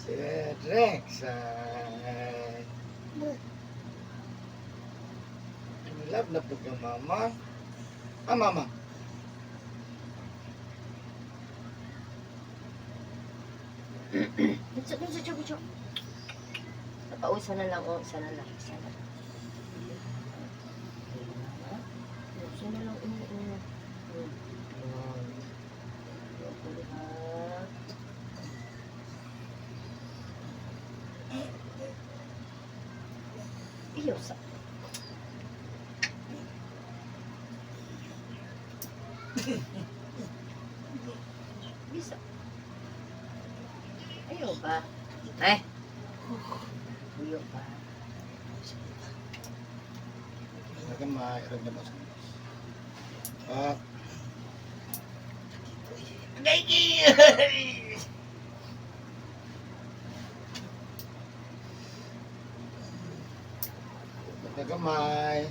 Rex, love na po kang mama. Mama. Bicho. Napausa na lang, oh. Isa na lang. Isa na lang, Iyosa. Bisa. Ayaw ba? Ay. Ayaw ba? Akan mairag na mas. Kamay.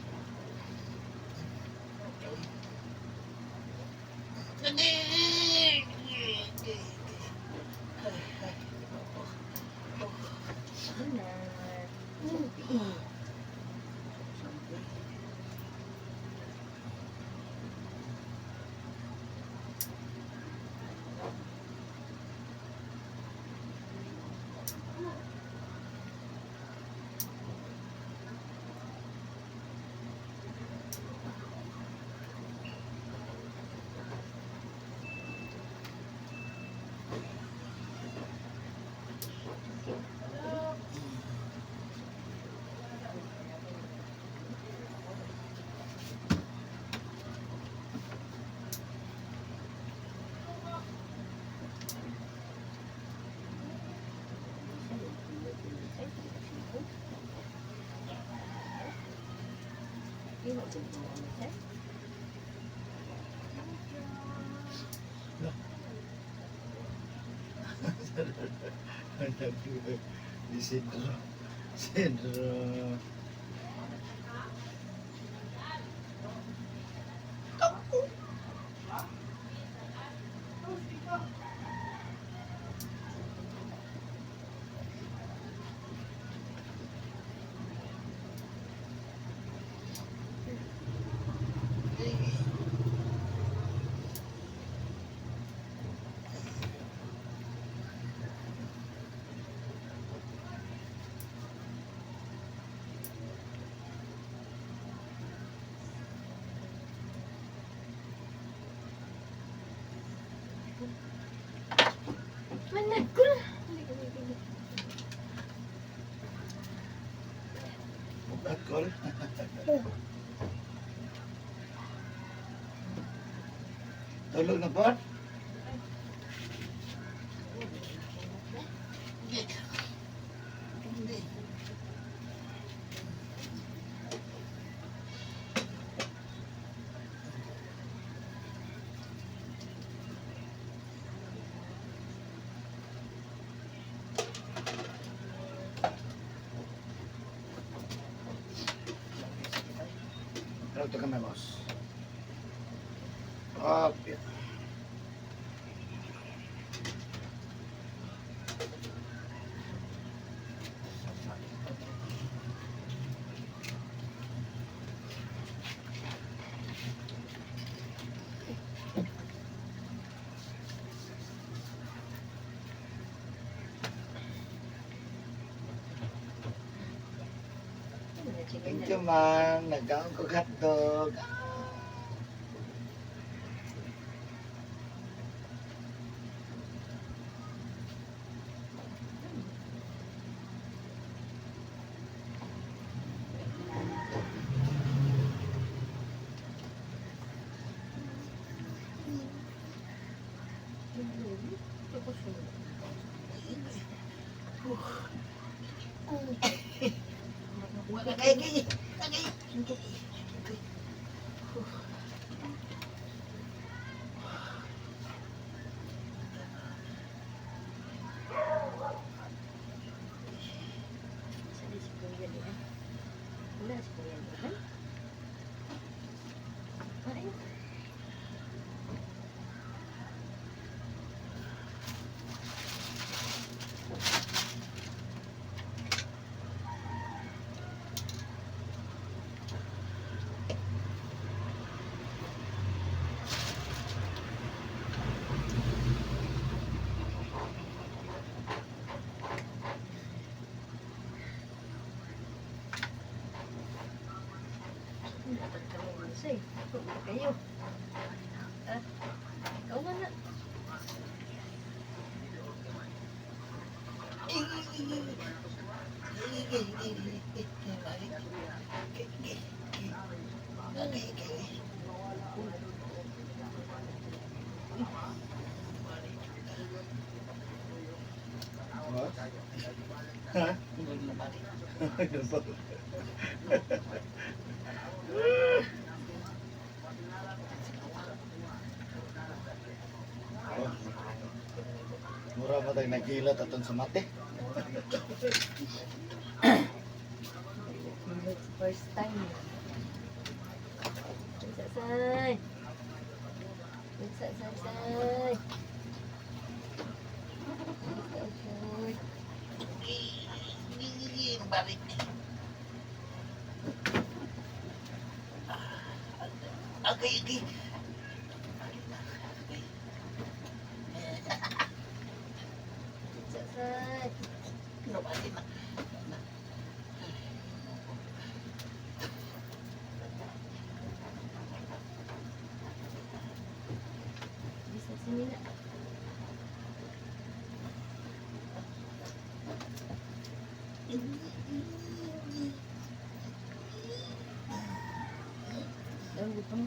Di Sindro. Manag ko na. Bakol. Tulog na ba? Ano ito kami, boss? Okay. Thank you, man. Nagkaon ko hotdog. Lagi. say. Kayo. Ah, ikaw na na. What? Ha? Mura ba tayo nagilat aton sa mate? It's first time. Say. Say. Balik. Okay. Say. Bisa sini nak. Dah bukan.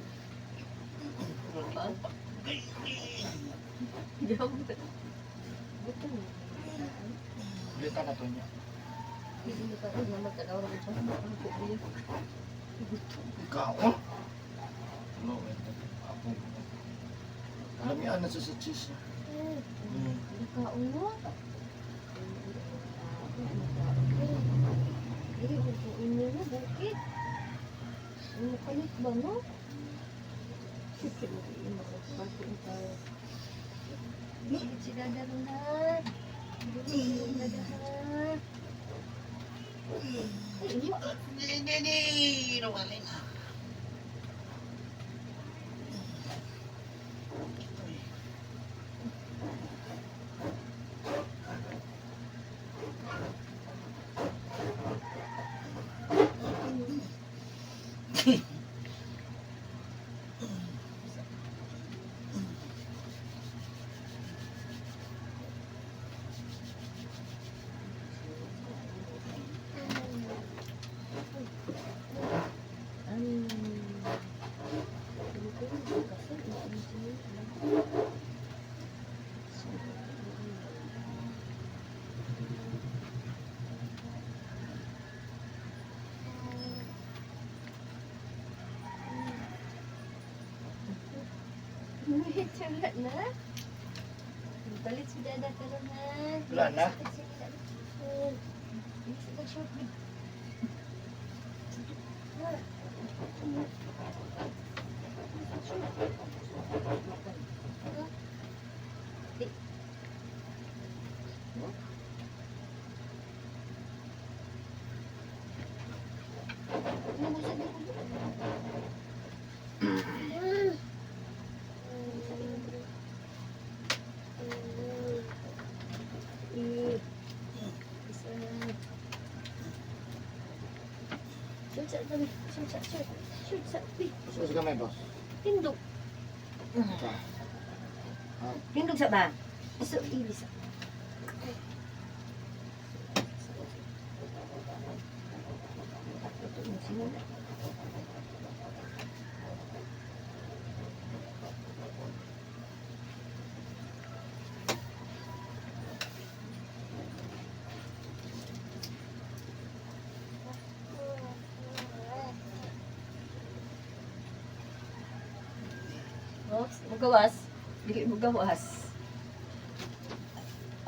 Jauh. Bukan. Ulitan na to niya. Hindi ka rin naman orang ito. Ang kuya. Ikaw? No, ako. Alam niya na sa cheese. Nakaon mo? Dili ko po inyo na bukit. Ano kalit ba no? Sige mo ino sa parking tayo. Sige sila darunan. Sige sila darunan. Ay, Hindi, nawalin na. Wala na. Balit si Dada ka naman. Wala na? Sus gamay boss. Tindog. Tindog sa ba? Iso, ibisa. Oops, magawas. Dili mo gawas.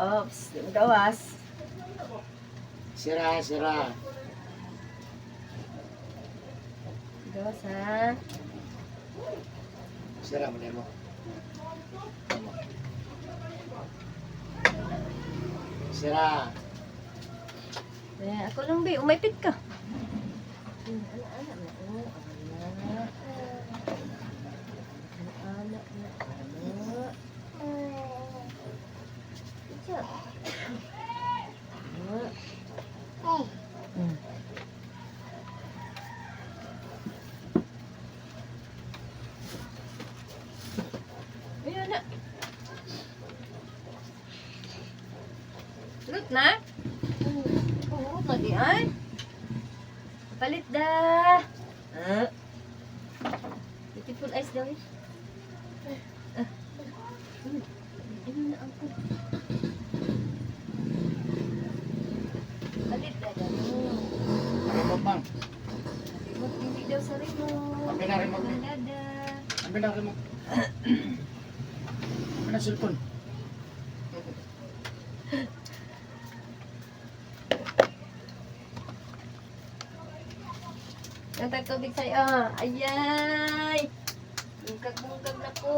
Oops, di mo gawas. Sira. Gawas ha. Sira mo na mo. Sira. Ako lang ba, umaipit ka. na? Urot na di ay. Palit dah. Beautiful eyes daw eh. Ano na ang palit dah daw. Remote man. Remote hindi daw sa remote. Amin na remote. Dada. Amin na remote. Amin na cellphone. Nantag tubig sa'yo. Ayay! Bungkag-bungkag na po.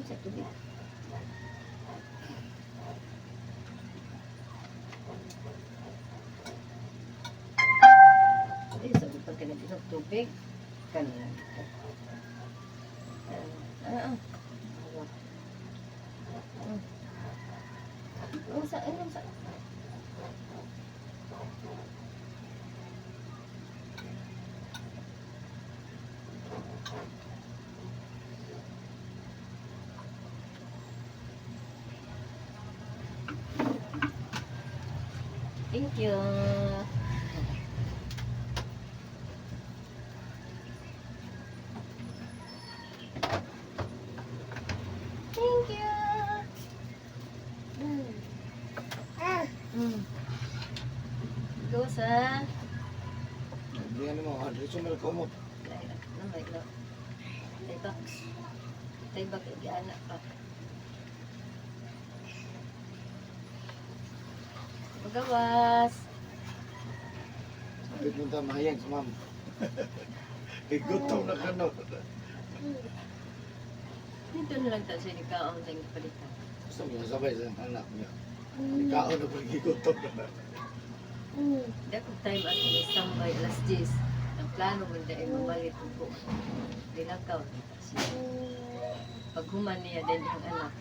Sa tubig. Sabi pag kanag tubig, kanan. Sa. Thank you. Thank you. Go sa. Hindi ano mo, additional komot. Taybak lagi anak pa. Magawas. Sabi mo ta mahayag sa ma'am. Igutom na ka no. Dito na lang tayo sa ikaw ang tayong palitan. Gusto mo sabay sa anak niya. Ikaw na pag igutom na. Dakog time at tambay alas 10. Ang plano mo dahil mamalit ko. Dilakaw. Pag human niya din ang anak.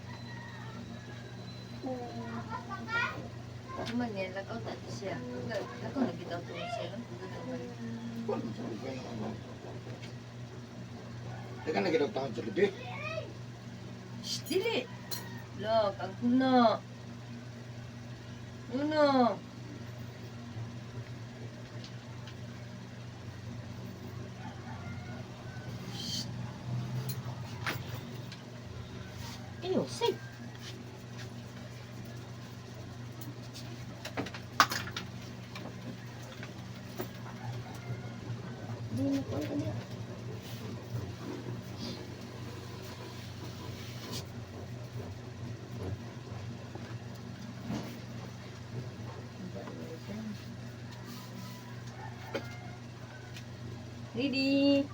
Human niya, lakaw tayo siya. Lakaw na kita ito siya. Teka na ginagtahan sa libi. Shh, dili! Lok, ang kuno. Uno. Ew, safe. Hindi na po ito niya. Didi.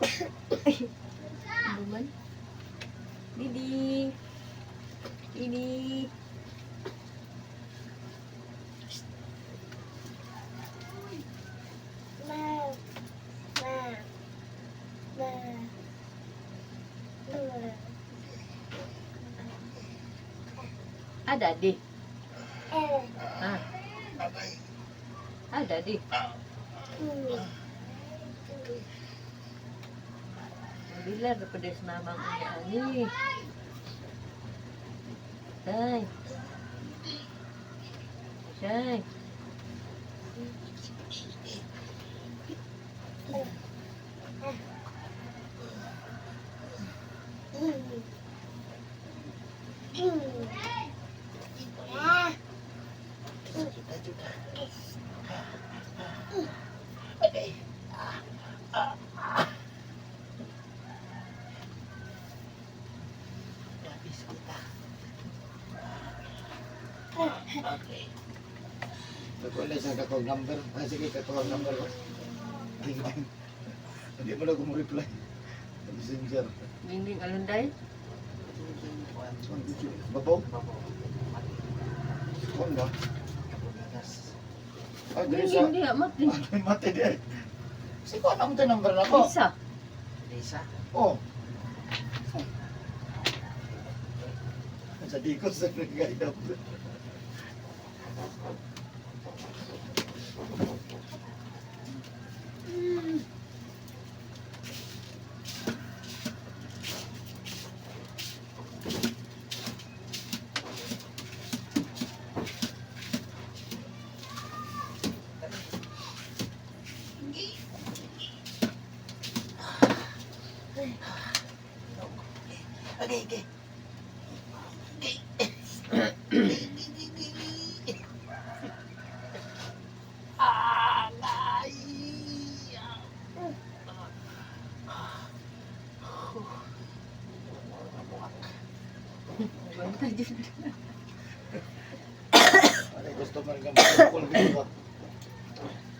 Buman. Didi. Didi. Ada di. Ah. Ada di. Bila daripada senamang ini. Say. Say. Okay. Ako na sa kakog number. Sige, kakog number ko. Hindi mo na reply. Messenger. Dinding alunday. Babaw? Kuan ba? Ah, dili sa... Hindi, amat din. Ano yung mati di ay? Kasi kuan ang number na ko. Isa. Lisa? Oo. Sa Sa dikos sa nagkaidap. Okay, okay. Bantay dyan. Ano gusto man ka magkukul dito ba?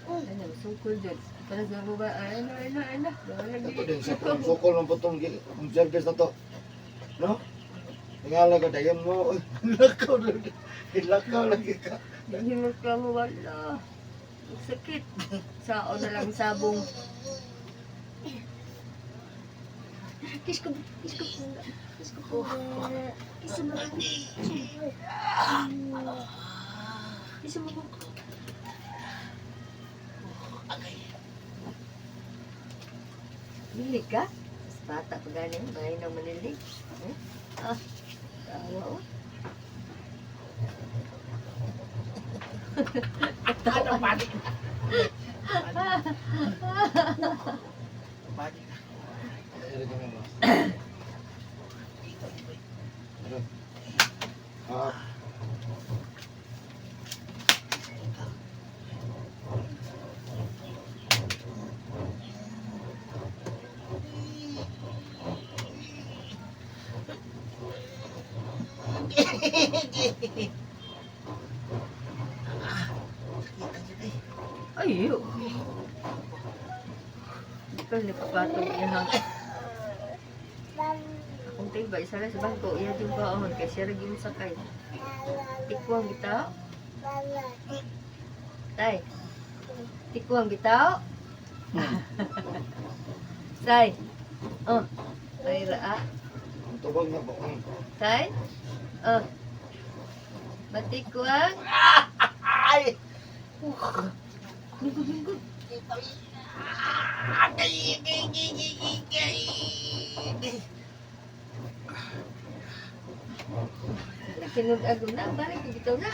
Ano, sungkol dyan. Para sa baba, ano. Ito din sa sukol ng putong ang service na to. No? Tingala ka dayon mo. Uy, hilakaw lagi ka. Hindi mo ka mawala. Sakit. Sao na lang sabong. Kiss ko. Kiss ko po. Kiss mo. Kiss mo po. Milig ka? Mas bata pa galing. Bahay ng manilig. Ah, tawa oh. Ano, balik? Balik na. Ano ka nga ba? Ano? Ah, Ayo. Ikaw nagpapatong yan ang... Kung tayo ba, isa lang sa bangko, iya yung baon, kasi siya rin yung sakay. Tikwang bitaw? Tay, tikwang bitaw? Tay, oh, ay raa. ang tubag na po. Tay, oh, batikwang? Ay! Lingkod. Kinudag na, balik ko dito na.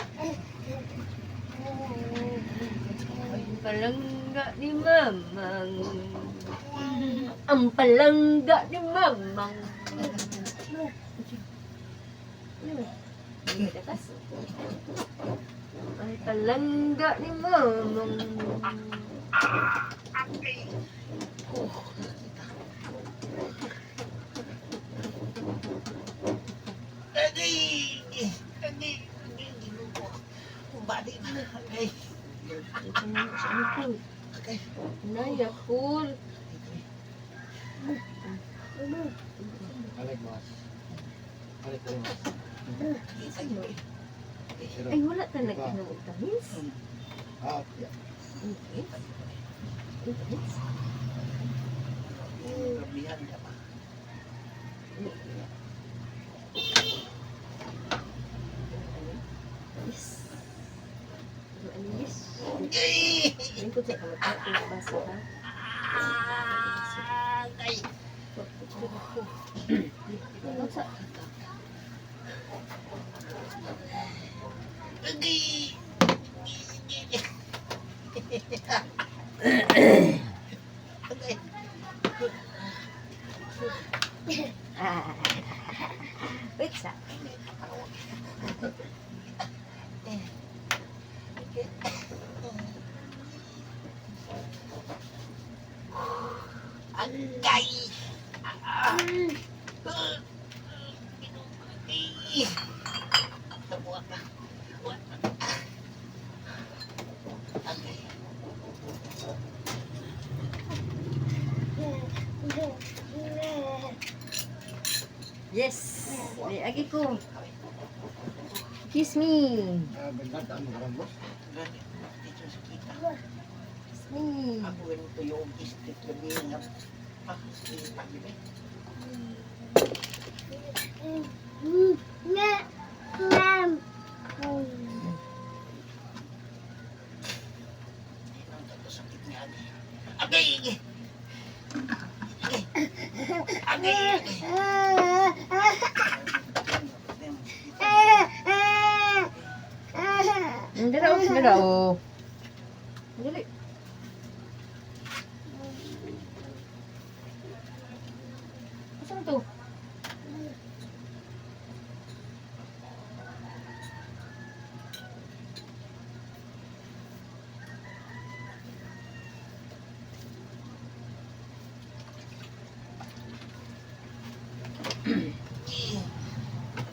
Ang palangga ni Mamang. Ang palangga ni Mamang. Ang palangga ni Mamang. Balik na. Okay. Okay. Naya, cool. Balik mas. Balik ko mas. Ay, wala talaga ng utamis. Ah, Grabihan ka pa. Yes. Ano yes? Okay. Ayun ko sa kamata. Yung basa ha. Okay. Ano sa? Okay. Okay. Ah. Wait sa. Agay. Tabuak na. Agay. Yes. Agi ko. Kiss me. bentar tak mau rambut. Dito sa kita. Kiss me. Ako ganito yung istit gabi na. Pag-ibig. Ang sakit niya. Agay! Agay! Hindi na, oh. Dali. Saan to?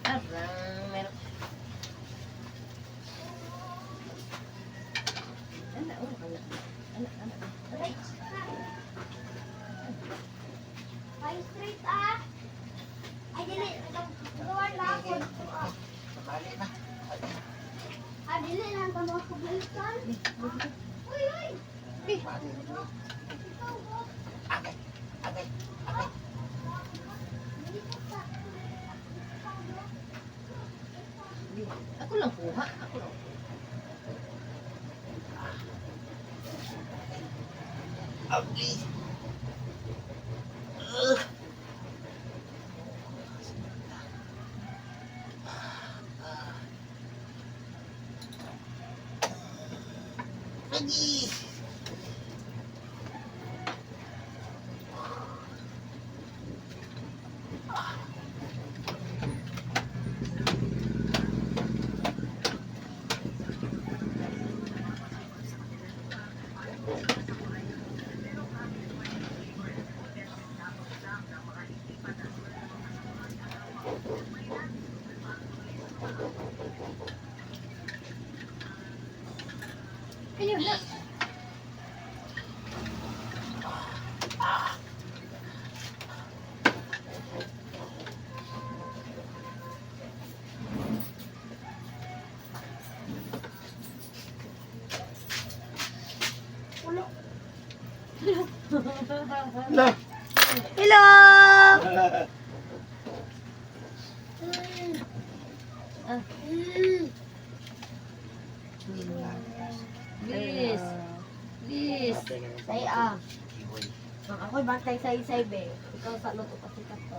Arang, meron. Anak, oh, anak. Anak. Aray. Ay, straight ah. Ay, dili. Nagawa na ako. Bali na. Ah, dili lang ka mga kabalikan. Uy, uy. Bali na. Agay! Agay! Agay! Ako lang kuha. Ako lang. Agay! Agay! Ayun na. Lah. Hello! Liz. Liz. Say ah. Ang ako'y bantay sa isay be. Ikaw sa luto kasi kato.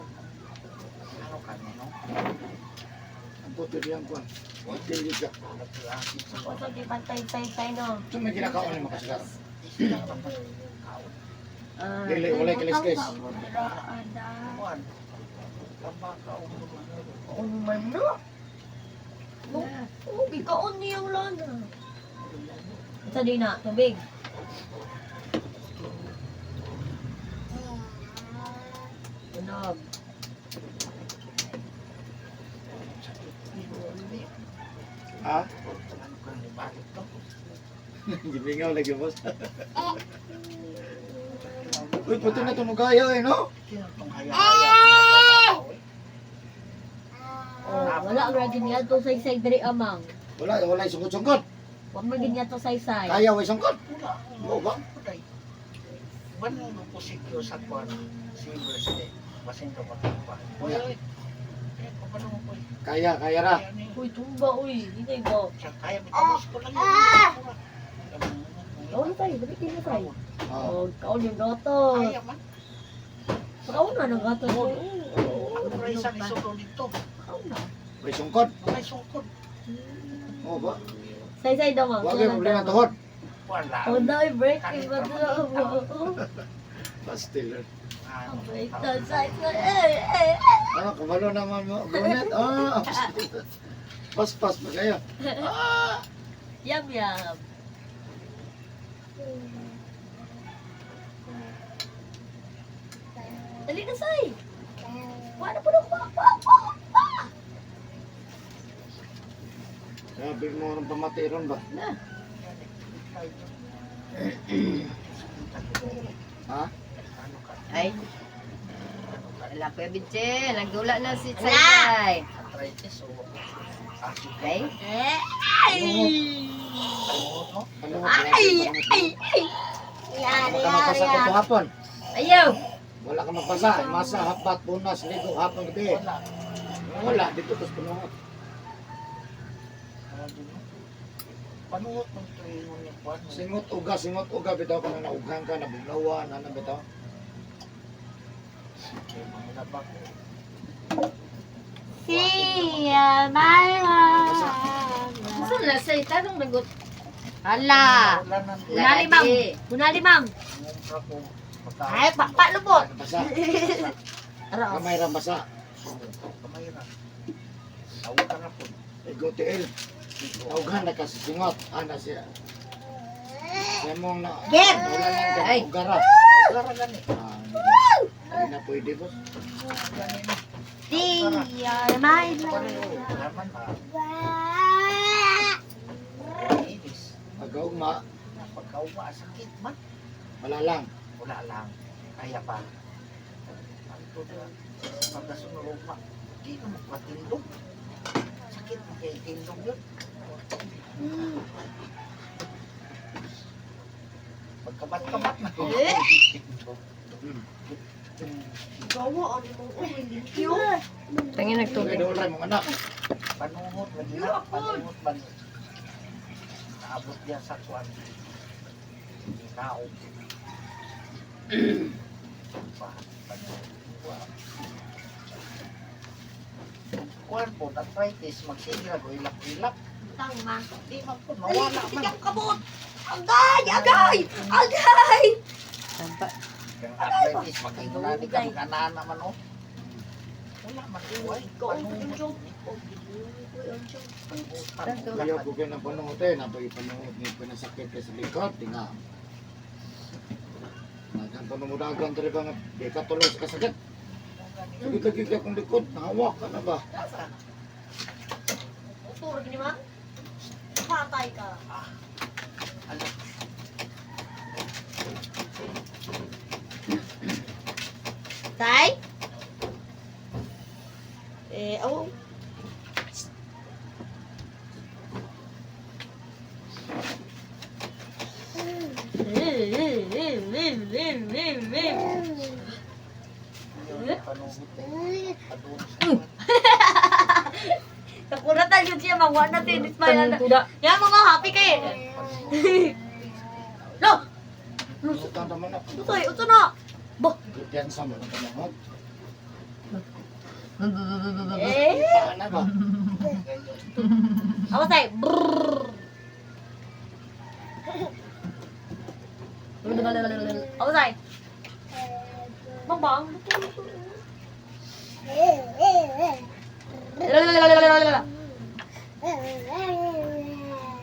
Ano ka no? Ang puto diyan ko. Dili ka. Ako sa di bantay sa isay no. Ito may ginakaon ni makasigar. Ah, Dili, walay kaliskis. Kuan. Kabakaw naman. Ano man no? Oh, bikaon niya yung lana. Sa di na, tubig. Tunog. Ha? Ano ka ni bakit to? Gibingaw lagi boss. Uy, puto na tunog kaya eh, no? Sino tong haya-haya? Oh, wala ang ragin niya to sa isay diri amang. Wala sungkot-sungkot. Huwag magin niya to sa isay. Kaya way sungkot. Wala. Oo ba? Bueno, no positivo sa kuan. Silver state. Basin ka pa pa. Uy, uy. Kaya pa mo po. Kaya ra. Uy, tumba, uy. Hindi ba? Siya kaya bitamos ko lang yun. Kaon tayo, dali kayo tayo. Oh. Oh, kaon yung gato. Kaya man. Kaon na ng gato. Ang price ang isulo dito. Kaon na. Way sungkot. May sungkod. Oo ba? Sa isay daw, mang. Wag yung problema tuhod. Wala. Oh, dahil break. Iba to. Pastiller. Ano? Break to sa isay. Ano, kabalo naman mo. Bonnet. Ah, pastiller. Pas pa kayo. Yum, yum. Dali na, say. Wala po na. Sabi mo ng pamatiron ba? Na. Ha? Ano ka? Ay. Wala po yung bitse. Nagdula na si Say. Arthritis o acid. Ay. Ano? Ano mo? Yari, Wala ka magpasa yari. ito hapon. Ayaw. Wala ka magpasa. Masa, hapat, punas, ligo, hapon, gabi. Wala. Wala, dito tapos punungot. Panuot mo ito yung kuwan mo. Singot uga bitaw ka na naughang ka na bugnawan ana bitaw. Kaya mga labak ko. Siya, Mara. Masa na sa itanong nagot. Hala. Wala nang Bunali, ma'am. Bunali, ma'am. ngumpra ko. Ay, lubot. Basa. Aras. Kamay ra basa. Kamay ra. Tawag ka na po. Igotiil. Naughang na kasi singot ana siya. Siya mong na. Geb! Wala nang ka Ay. ugara. Ugara gani. Hindi na pwede boss. Gani na. Siya, Mara. Pareho. Naman na. Inis. Pagkaugma, Pagkauma, sakit man. wala lang. Wala lang. Kaya pa. Ang tuda. Pagkasunod ma. Di na magpatindog. Sakit mo kaya tindog yun. Pagkabat-kabat na. Gawa, ano mong umilimpyo? Tangin Kaya nagtubig. doon rin mga anak. Panuhot ba nila? Panuhot ba nila? Naabot niya sa kwan. Tao. Kwan po, arthritis, magsigira ko, ilap-ilap. Tang, ma. Di man po, nawala man. Sikap kabot! Agay! Agay! Agay! Sampa. Yung arthritis, magkailangan ka, magkanaan naman o. Wala man uway. Panuhot. Kaya po kayo ng panungot eh. Napag-ipanungot niyo pinasakit kayo sa likod. Tinga. Ang panungudagan talaga nga. Di ka tuloy sa kasakit. Sige lagi ka kung likod. Nahawak ka na ba? Uturo gini, ma. Patay ka. Tay? Oh. Nakuratan yun siya, mangwa na tinis pa yan. Tuda. Yan mga happy kayo. Lo! Lusutan naman ako. Utoy, uto na! Yan sa mga panungot. Eh? Ano ba? Awas tayo. Brrrr. Awas tayo. Mabang.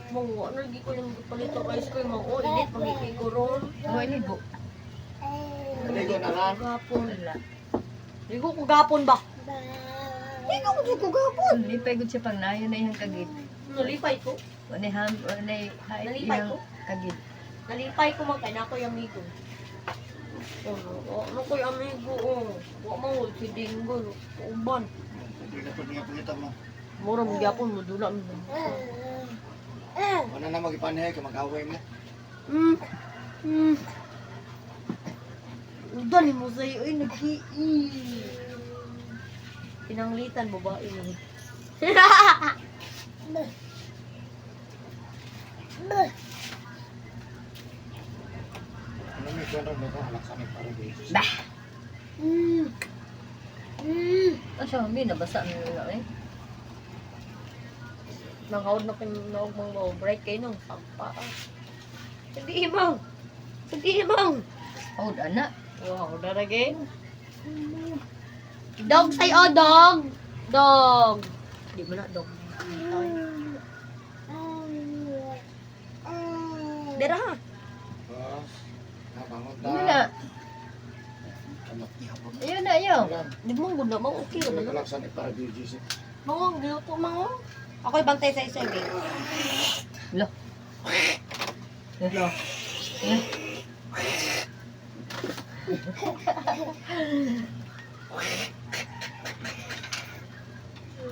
Mangwa na, hindi ko yung palito rice ko yung mga init, pangikay ko ron. Oh, iligo. Naligo na lang. Gapon. Hindi ko kugapon ba? Hindi ko kugapon. Lipay gud siya pang nayo na iyang kagid. Nalipay ko. Wala ham, wala Nalipay ko. kagid. Nalipay ko man kay na ko yung amigo. Ano ko yung amigo? Wa mo si Dingo. Uban. Hindi na po niya pagkita mo. Mura mo gyapon mo dula mo. Ano na mag-ipanihay ka mag-away mo. Udali mo sa'yo ay pinanglitan babae mo. Ano may kano mo ko anak sa amin para dito. Bah. Asa mi nabasa mi na eh. Nangawad na pinag mga break kayo nung sampa. Hindi imang. Hindi imang. Oh, ana. Wow, that again. Dog say oh, dog. Dog. Di mo na dog. Dera ha. Boss, nabangon Ano na? Ayun na, ayun. Di mo guna mo okay ra Ano na. lang sa amin para dito. Mangong giluto mangong. Ako'y bantay sa isa eh. Lo. Lo.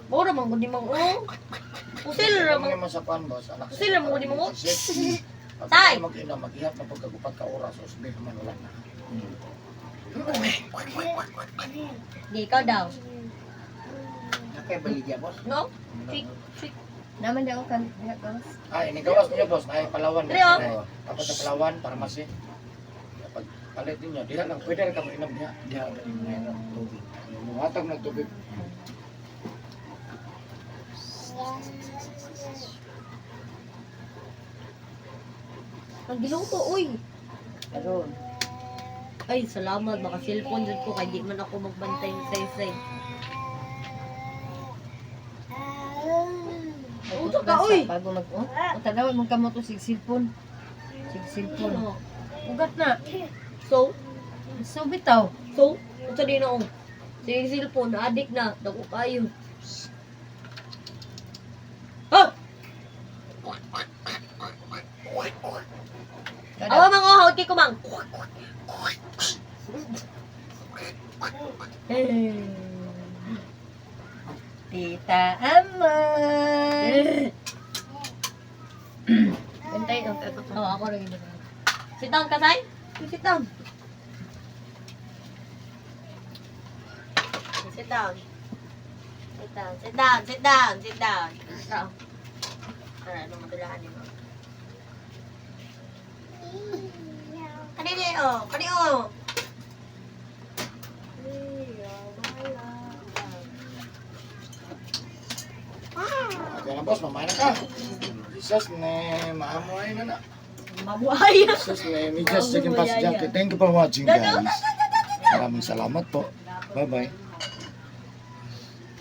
Mura man gudi mangong. Usil ra Ano man. naman sa pan, boss? Anak Usil ra mo di mangong. Pag Tay! mag-ina, mag-ihap na pagkagupat ka oras, o sabihin naman wala na. Di ka daw. Nakay baligya, boss. No? Trick, trick. Naman daw kan diha gawas. Ini gawas niya boss, ay Palawan. Trio. Tapos sa Palawan, Parmasi. Kapag palit ninyo, diha lang, pwede rin kami inom diha. Diha, tubig. Muhatag ng tubig. Ang giluto uy. Karon. Ay, salamat baka cellphone jud ko kay di man ako magbantay ng saysay. Uto ka uy. Bago mag oh. Tanaw mo kamo to sig cellphone. Sig cellphone. Ano? Ugat na. So, So bitaw. so, unsa din na akong sige cellphone, adik na, dako kayo. Ah! Awa mga hawag kay kumang. Tita Aman. Bantay ang tato. Oh, ako rin yun. Sit down ka, Tay? Sit down. Sit down. Sit down, sit down, sit down, sit down. Down. Tara, anong matulahan mo? Kanini, oh, kanini, oh. Kaya na boss, mamain na ka. Jesus ne, maamoy na na. Mabuhay. Jesus ne, me just chicken pasta junkie. Thank you for watching guys. Maraming salamat po. Bye-bye.